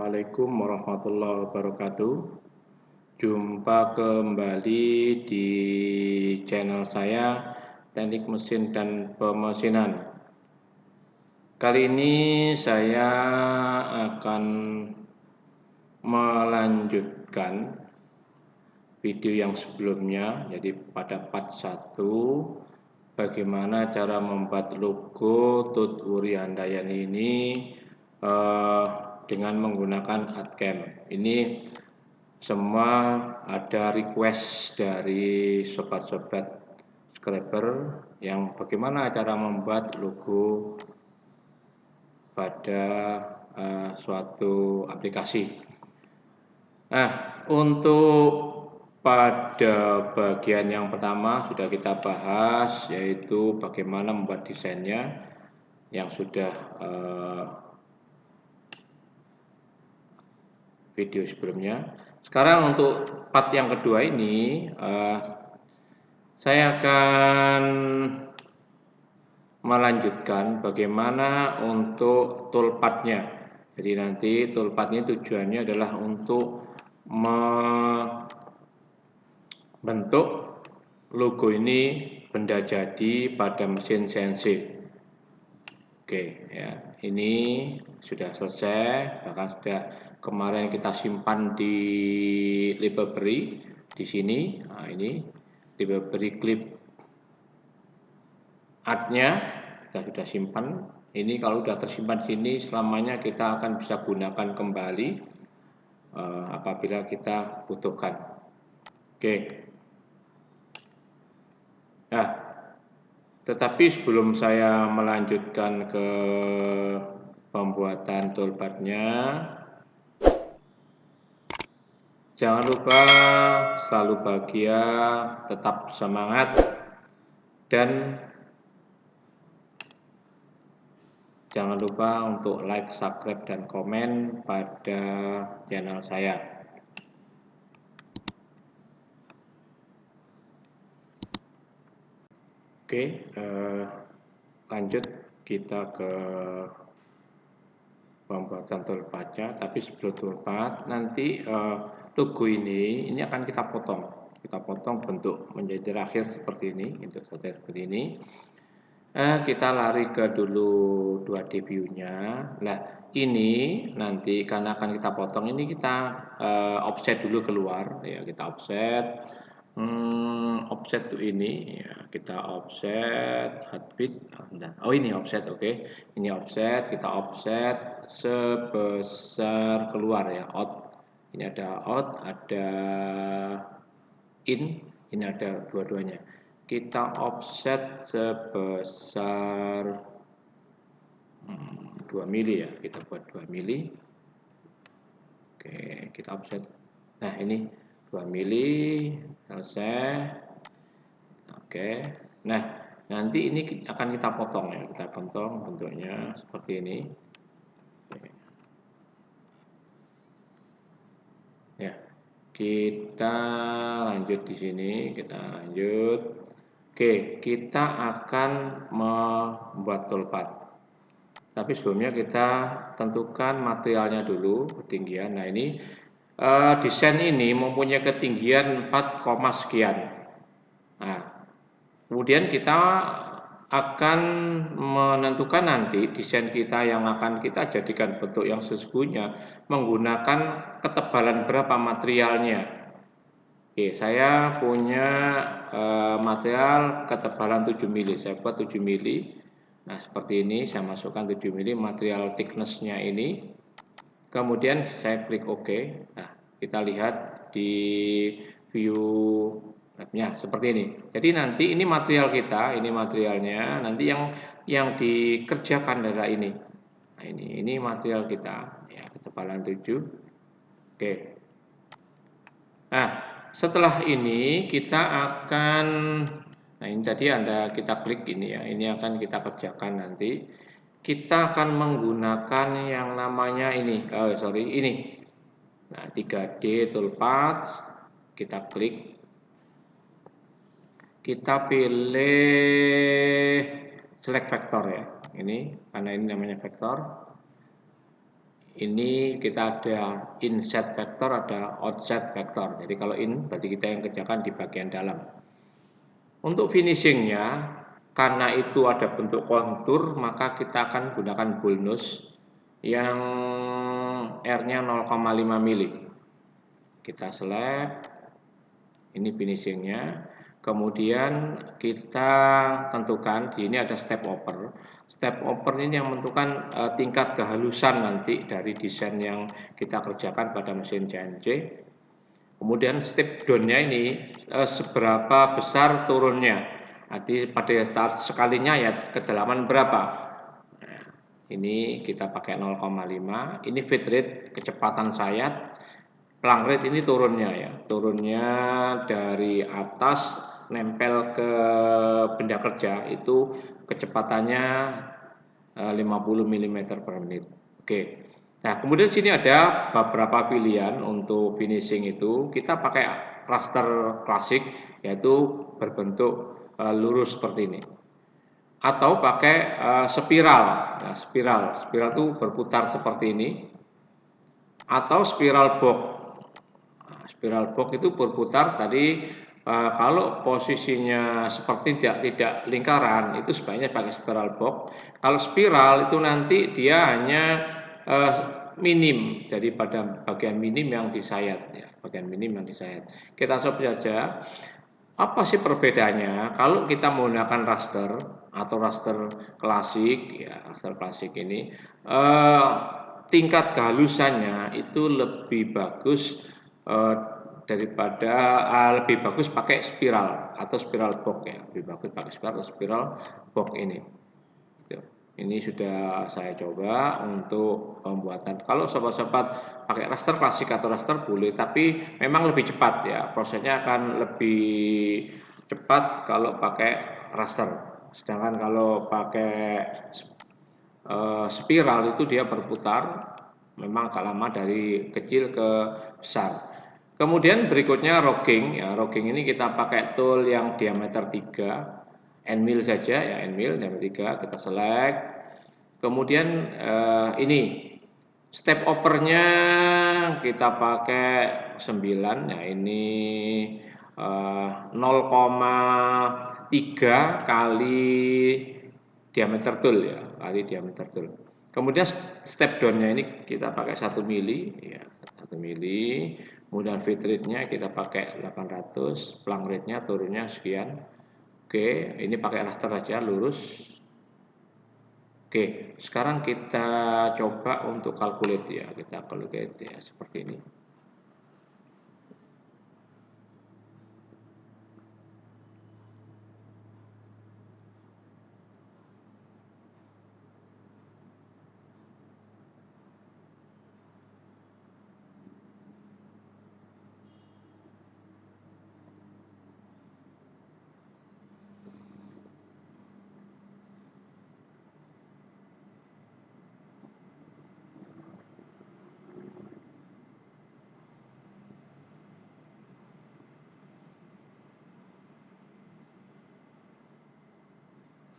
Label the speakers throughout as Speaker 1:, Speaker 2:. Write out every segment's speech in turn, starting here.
Speaker 1: Assalamualaikum warahmatullahi wabarakatuh. Jumpa kembali di channel saya, Teknik Mesin dan Pemesinan. Kali ini saya akan melanjutkan video yang sebelumnya, jadi pada part 1, bagaimana cara membuat logo TUT Uri Handayani ini dengan menggunakan AdCam. Ini semua ada request dari sobat-sobat subscriber yang bagaimana cara membuat logo pada suatu aplikasi. Nah, untuk pada bagian yang pertama sudah kita bahas, yaitu bagaimana membuat desainnya yang sudah video sebelumnya. Sekarang untuk part yang kedua ini saya akan melanjutkan bagaimana untuk toolpath-nya. Jadi nanti toolpath ini tujuannya adalah untuk membentuk logo ini benda jadi pada mesin CNC. Oke, ya, ini sudah selesai, bahkan sudah kemarin kita simpan di library di sini. Nah, ini library clip art-nya kita sudah simpan. Ini kalau sudah tersimpan di sini selamanya kita akan bisa gunakan kembali apabila kita butuhkan. Oke. Nah, tetapi sebelum saya melanjutkan ke pembuatan toolpath-nya, jangan lupa selalu bahagia, tetap semangat, dan jangan lupa untuk like, subscribe, dan komen pada channel saya. Oke, lanjut kita ke pembuatan toolpath-nya. Tapi sebelum toolpath, nanti logo ini akan kita potong. Kita potong bentuk menjadi terakhir seperti ini, untuk seperti ini. Kita lari ke dulu 2D view-nya. Nah, ini nanti karena akan kita potong, ini kita offset dulu keluar, ya kita offset. Offset tuh ini, ya kita offset heartbeat. Oh ini offset, oke. Ini offset, kita offset sebesar keluar ya, out. Ini ada out, ada in, ini ada dua-duanya. Kita offset sebesar 2 mili ya, kita buat 2 mili. Oke, kita offset. Nah, ini 2 mili selesai. Oke. Nah, nanti ini akan kita potong ya, kita potong bentuknya seperti ini. Oke. Ya, kita lanjut di sini, kita lanjut. Oke, kita akan membuat toolpath. Tapi sebelumnya kita tentukan materialnya dulu, ketinggian. Nah, ini desain ini mempunyai ketinggian 4, sekian. Nah, kemudian kita akan menentukan nanti desain kita yang akan kita jadikan bentuk yang sesungguhnya menggunakan ketebalan berapa materialnya. Oke, saya punya material ketebalan 7 mili. Saya buat 7 mili. Nah, seperti ini saya masukkan 7 mili material thickness-nya ini. Kemudian saya klik OK. Nah, kita lihat di view labnya seperti ini. Jadi nanti ini material kita, ini materialnya. Nanti yang dikerjakan adalah ini. Nah, ini material kita, ya ketebalan 7. Oke. Nah, setelah ini kita akan, nah ini tadi kita klik ini ya, ini akan kita kerjakan nanti. Kita akan menggunakan yang namanya ini, ini. Nah, 3D toolpath, kita klik. Kita pilih select vector ya, ini karena ini namanya vektor. Ini kita ada inset vektor, ada outside vektor. Jadi kalau in berarti kita yang kerjakan di bagian dalam. Untuk finishingnya, karena itu ada bentuk kontur, maka kita akan gunakan bulnus yang R-nya 0,5 mili. Kita select, ini finishingnya. Kemudian kita tentukan, di ini ada step over. Step over ini yang menentukan tingkat kehalusan nanti dari desain yang kita kerjakan pada mesin CNC. Kemudian step down-nya ini seberapa besar turunnya. Nanti pada saat sekalinya ya kedalaman berapa. Nah, ini kita pakai 0,5. Ini feed rate, kecepatan sayat. Plung rate ini turunnya ya. Turunnya dari atas nempel ke benda kerja itu kecepatannya 50 mm per menit. Oke. Nah, kemudian sini ada beberapa pilihan untuk finishing itu. Kita pakai raster klasik, yaitu berbentuk lurus seperti ini. Atau pakai spiral. Nah, spiral itu berputar seperti ini. Atau spiral box. Nah, spiral box itu berputar tadi. Kalau posisinya seperti tidak lingkaran, itu sebaiknya pakai spiral box. Kalau spiral itu nanti dia hanya minim daripada bagian minim yang disayat, ya, bagian minim yang disayat. Kita coba saja. Apa sih perbedaannya? Kalau kita menggunakan raster atau raster klasik, ya raster klasik ini tingkat kehalusannya itu lebih bagus daripada lebih bagus pakai spiral atau spiral box ya, lebih bagus pakai spiral atau spiral box ini. Ini sudah saya coba untuk pembuatan. Kalau sobat-sobat pakai raster klasik atau raster boleh, tapi memang lebih cepat ya. Prosesnya akan lebih cepat kalau pakai raster. Sedangkan kalau pakai spiral itu dia berputar, memang agak lama dari kecil ke besar. Kemudian berikutnya rocking. Ya, rocking ini kita pakai tool yang diameter 3, end mill saja ya, end mill diameter 3, kita select. Kemudian ini step overnya kita pakai 9. Nah, ini 0,3 kali diameter tool ya, kali diameter tool. Kemudian step down-nya ini kita pakai 1 mili ya, 1 mili. Kemudian feed rate-nya kita pakai 800, plung rate-nya turunnya sekian. Oke, ini pakai raster aja lurus. Oke, sekarang kita coba untuk calculate ya, kita calculate ya seperti ini.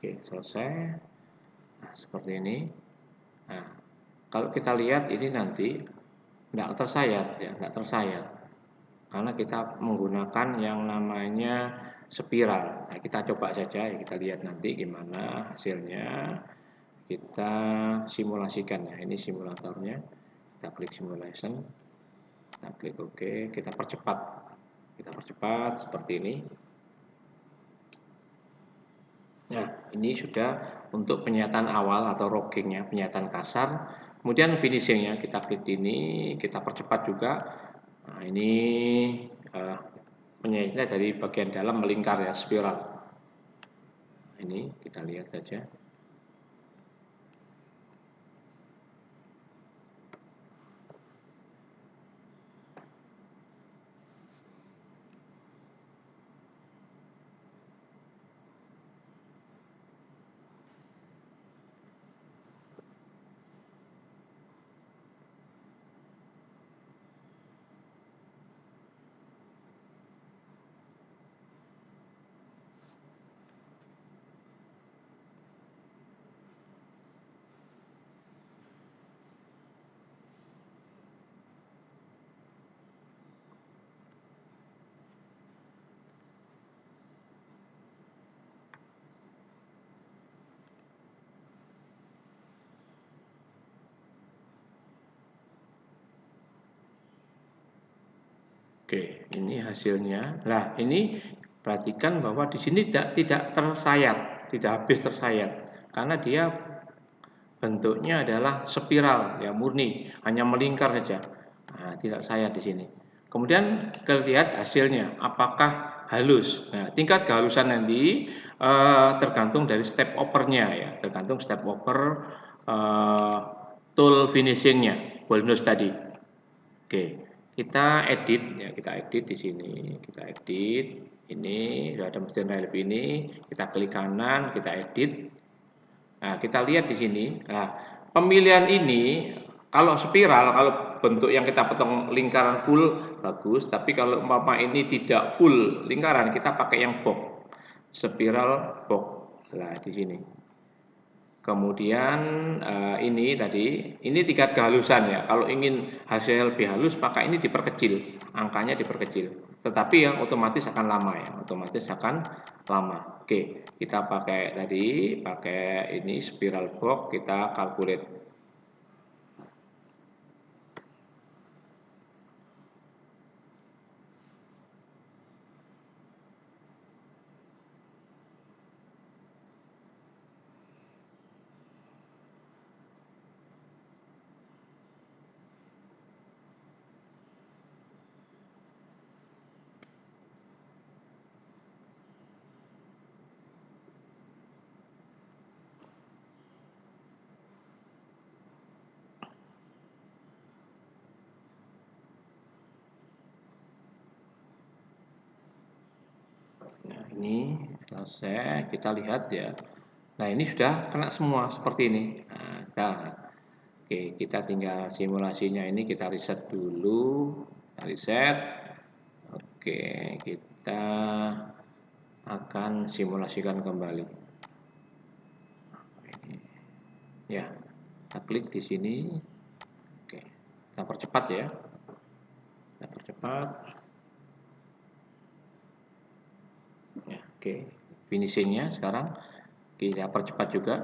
Speaker 1: Oke, selesai. Nah, seperti ini. Nah, kalau kita lihat ini nanti tidak tersayat ya, tidak tersayat. Karena kita menggunakan yang namanya spiral. Nah, kita coba saja ya, kita lihat nanti gimana hasilnya. Kita simulasikan ya, ini simulatornya. Kita klik simulation. Kita klik OK, kita percepat. Kita percepat seperti ini. Nah, ini sudah untuk penyataan awal atau rockingnya, penyataan kasar. Kemudian finishingnya kita klik ini, kita percepat juga. Nah, ini penyayatnya dari bagian dalam melingkar ya, spiral. Ini kita lihat saja. Oke, ini hasilnya. Nah, ini perhatikan bahwa di sini tidak tersayat, tidak habis tersayat, karena dia bentuknya adalah spiral, ya murni, hanya melingkar saja. Nah, tidak sayat di sini. Kemudian kita lihat hasilnya, apakah halus. Nah, tingkat kehalusan nanti tergantung dari step opernya ya, tergantung step oper tool finishingnya, bonus tadi. Oke, kita edit ya, kita edit di sini, kita edit. Ini sudah ada mesin relief ini, kita klik kanan, kita edit. Nah, kita lihat di sini. Nah, pemilihan ini kalau spiral, kalau bentuk yang kita potong lingkaran full bagus, tapi kalau umpama ini tidak full lingkaran, kita pakai yang box, spiral box. Nah, di sini. Kemudian ini tadi, ini tingkat kehalusan ya. Kalau ingin hasil lebih halus, maka ini diperkecil, angkanya diperkecil. Tetapi yang otomatis akan lama ya, otomatis akan lama. Oke, kita pakai tadi, pakai ini spiral box, kita calculate. Nah, ini selesai, kita lihat ya. Nah, ini sudah kena semua seperti ini. Oke, kita tinggal simulasinya ini kita reset dulu. Kita reset. Oke, kita akan simulasikan kembali. Ya, kita klik di sini. Oke, kita percepat ya. Kita percepat. Ya, oke, finishingnya sekarang kita percepat juga.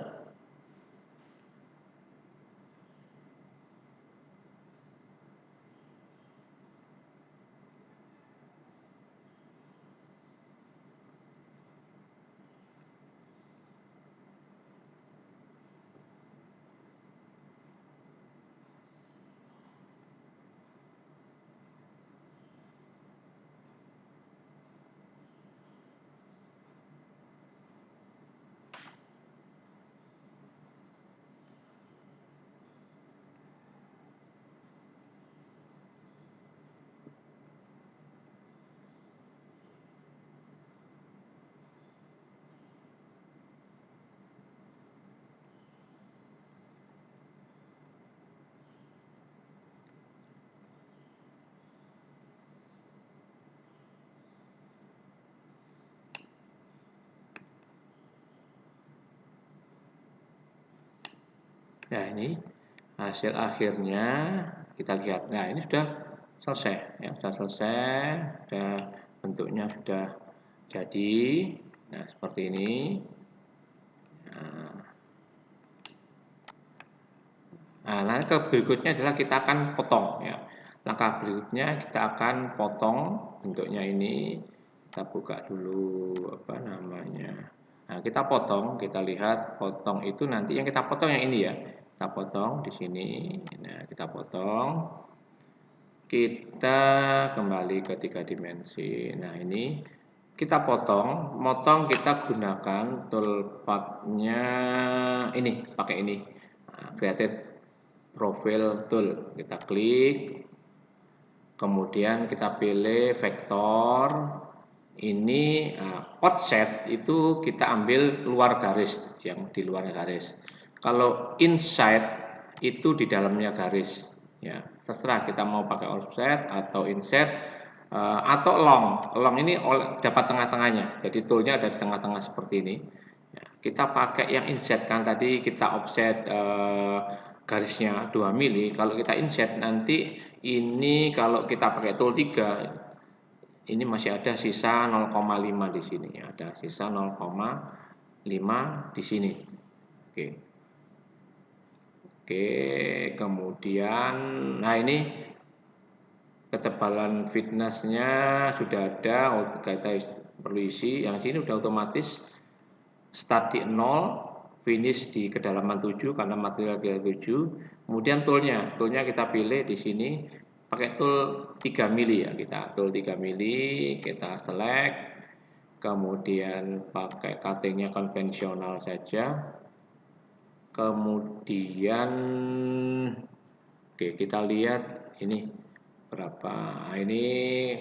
Speaker 1: Nah, ini hasil akhirnya kita lihat. Nah, ini sudah selesai ya, sudah selesai, sudah bentuknya sudah jadi. Nah, seperti ini. Nah, langkah berikutnya adalah kita akan potong ya. Langkah berikutnya kita akan potong bentuknya ini. Kita buka dulu apa namanya. Nah, kita potong, kita lihat potong itu nanti yang kita potong yang ini ya. Kita potong di sini. Nah, kita potong. Kita kembali ke 3 dimensi. Nah, ini kita motong kita gunakan toolpath-nya ini, pakai ini. Nah, create profile tool. Kita klik. Kemudian kita pilih vektor. Ini offset itu kita ambil luar garis, yang di luar garis. Kalau inside itu di dalamnya garis. Ya, terserah kita mau pakai offset atau inset atau long. Long ini dapat tengah-tengahnya. Jadi toolnya ada di tengah-tengah seperti ini. Ya, kita pakai yang inset kan tadi kita offset garisnya 2 mili. Kalau kita inset nanti ini kalau kita pakai tool 3 ini masih ada sisa 0,5 di sini. Ada sisa 0,5 di sini. Oke. Oke, kemudian nah ini ketebalan fitnessnya sudah ada, kita perlu isi. Yang sini udah otomatis start di 0, finish di kedalaman 7 karena material kita 7. Kemudian toolnya kita pilih di sini pakai tool 3 mili ya, kita tool 3 mili, kita select, kemudian pakai cuttingnya konvensional saja. Kemudian oke, kita lihat ini berapa. Ini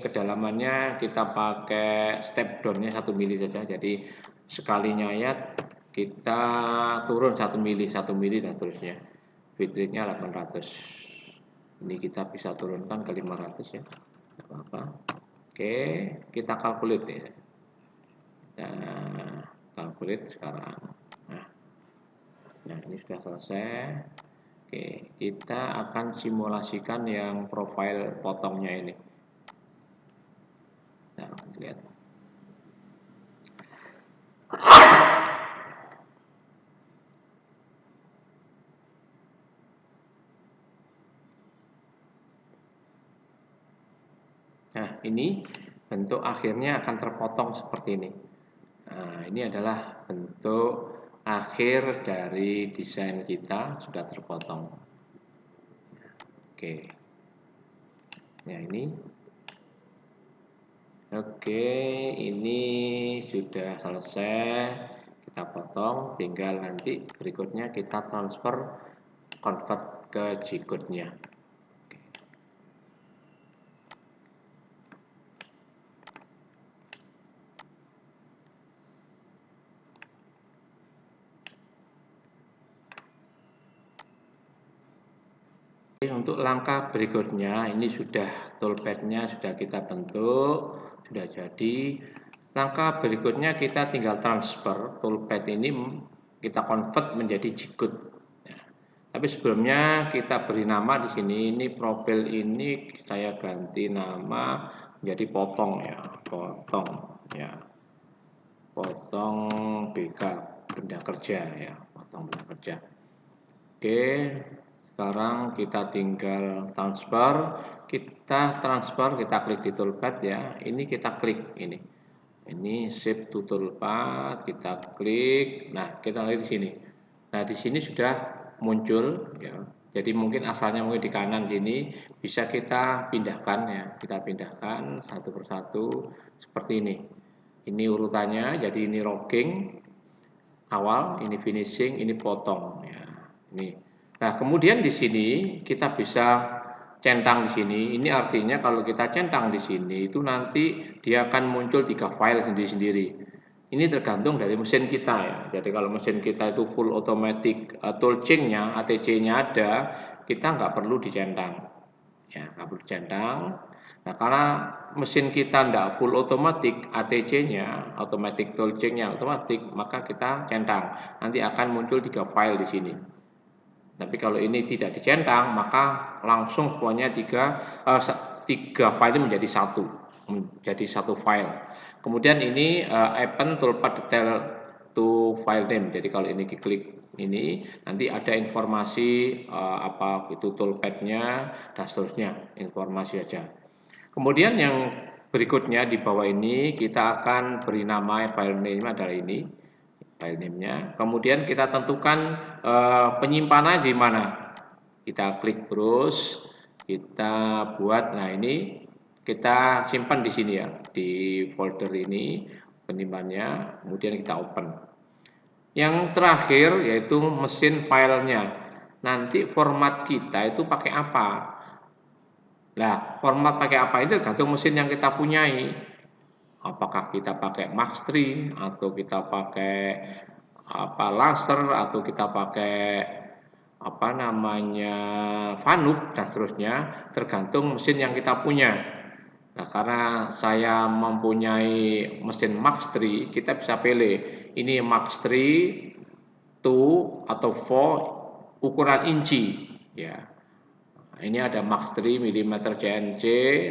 Speaker 1: kedalamannya kita pakai step downnya 1 mili saja. Jadi sekali nyayat kita turun 1 mili dan seterusnya. Bit rate-nya 800. Ini kita bisa turunkan ke 500 ya. Tidak apa-apa. Oke, kita calculate ya. Kita calculate sekarang. Nah, ini sudah selesai. Oke, kita akan simulasikan yang profil potongnya ini. Nah, lihat. Nah, ini bentuk akhirnya akan terpotong seperti ini. Nah, ini adalah bentuk akhir dari desain kita sudah terpotong. Oke. Ya, ini. Oke, ini sudah selesai. Kita potong, tinggal nanti berikutnya kita transfer convert ke G-code-nya. Untuk langkah berikutnya, ini sudah toolpad-nya sudah kita bentuk, sudah jadi. Langkah berikutnya kita tinggal transfer toolpad ini, kita convert menjadi G-code. Ya. Tapi sebelumnya kita beri nama di sini, ini profil ini saya ganti nama menjadi potong ya, potong ya, potong BK benda kerja ya, potong benda kerja. Oke. Sekarang kita tinggal transfer, kita klik di toolpad ya. Ini kita klik ini. Ini shift to toolpad, kita klik. Nah, kita lihat di sini. Nah, di sini sudah muncul ya. Jadi mungkin asalnya mungkin di kanan sini, bisa kita pindahkan ya. Kita pindahkan satu persatu seperti ini. Ini urutannya, jadi ini rocking awal, ini finishing, ini potong ya. Ini. Nah, kemudian di sini kita bisa centang di sini. Ini artinya kalau kita centang di sini itu nanti dia akan muncul 3 file sendiri-sendiri. Ini tergantung dari mesin kita ya. Jadi kalau mesin kita itu full automatic toolchain-nya, ATC-nya ada, kita nggak perlu dicentang. Ya, nggak perlu dicentang. Nah, karena mesin kita nggak full automatic ATC-nya, automatic toolchain-nya otomatis, maka kita centang. Nanti akan muncul 3 file di sini. Tapi kalau ini tidak dicentang, maka langsung semuanya tiga file ini menjadi satu file. Kemudian ini append toolpad detail to file name. Jadi kalau ini diklik ini, nanti ada informasi apa itu toolpad-nya dan seterusnya, informasi aja. Kemudian yang berikutnya di bawah ini kita akan beri nama file name adalah ini. File name-nya. Kemudian kita tentukan penyimpanan di mana. Kita klik terus, kita buat. Nah, ini kita simpan di sini ya, di folder ini penyimpanannya. Kemudian kita open. Yang terakhir yaitu mesin filenya. Nanti format kita itu pakai apa? Nah, format pakai apa itu tergantung mesin yang kita punyai. Apakah kita pakai Max3 atau kita pakai apa laser atau kita pakai apa namanya Fanuc dan seterusnya, tergantung mesin yang kita punya. Nah, karena saya mempunyai mesin Max3, kita bisa pilih ini Max3 2 atau 4 ukuran inci ya. Nah, ini ada Max3 mm CNC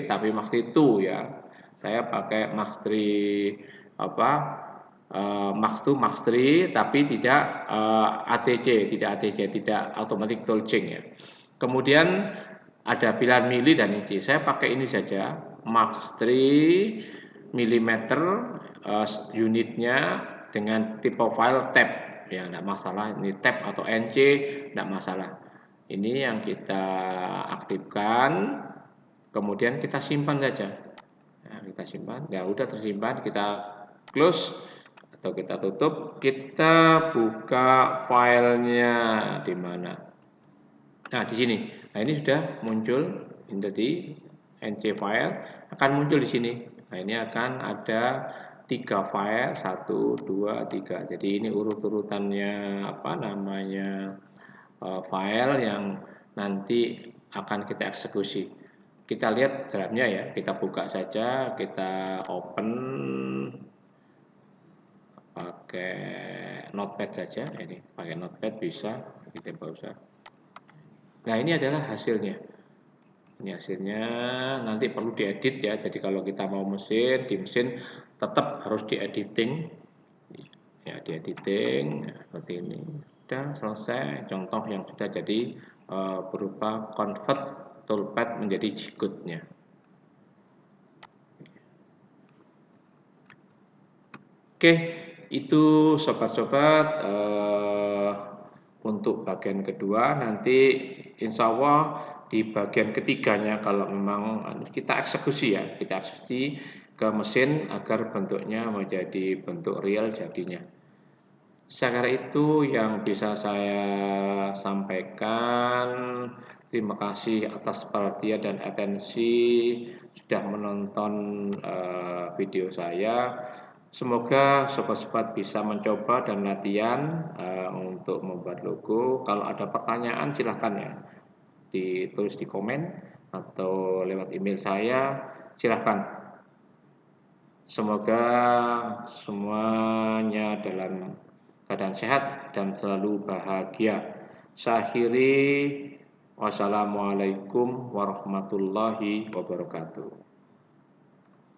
Speaker 1: tapi Max3 2 ya. Saya pakai Max3 apa Max2 Max3 tapi tidak ATC, tidak automatic toolchain ya. Kemudian ada pilihan mili dan inci. Saya pakai ini saja, Mark 3 mm unitnya dengan tipe file tab, ya enggak masalah, ini tab atau NC enggak masalah. Ini yang kita aktifkan, kemudian kita simpan saja. Nah, kita simpan, ya udah tersimpan, kita close atau kita tutup, kita buka filenya di mana. Nah, di sini. Nah, ini sudah muncul ini tadi NC file akan muncul di sini. Nah, ini akan ada 3 file, 1, 2, 3. Jadi ini urut-urutannya apa namanya file yang nanti akan kita eksekusi. Kita lihat dalamnya ya, kita buka saja, kita open pakai notepad saja. Ini pakai notepad bisa, kita bisa. Nah, ini adalah hasilnya. Ini hasilnya, nanti perlu diedit ya. Jadi kalau kita mau mesin, di mesin tetap harus diediting. Ya, diediting seperti ini. Sudah selesai contoh yang sudah jadi berupa convert toolpad menjadi G-code-nya. Oke, itu sobat-sobat untuk bagian kedua. Nanti insya Allah di bagian ketiganya kalau memang kita eksekusi ya, kita eksekusi ke mesin agar bentuknya menjadi bentuk real jadinya. Saya kira itu yang bisa saya sampaikan. Terima kasih atas perhatian dan atensi sudah menonton video saya. Semoga sobat-sobat bisa mencoba dan latihan untuk membuat logo. Kalau ada pertanyaan silahkan ya ditulis di komen atau lewat email saya, silahkan. Semoga semuanya dalam keadaan sehat dan selalu bahagia. Saya akhiri, wassalamualaikum warahmatullahi wabarakatuh.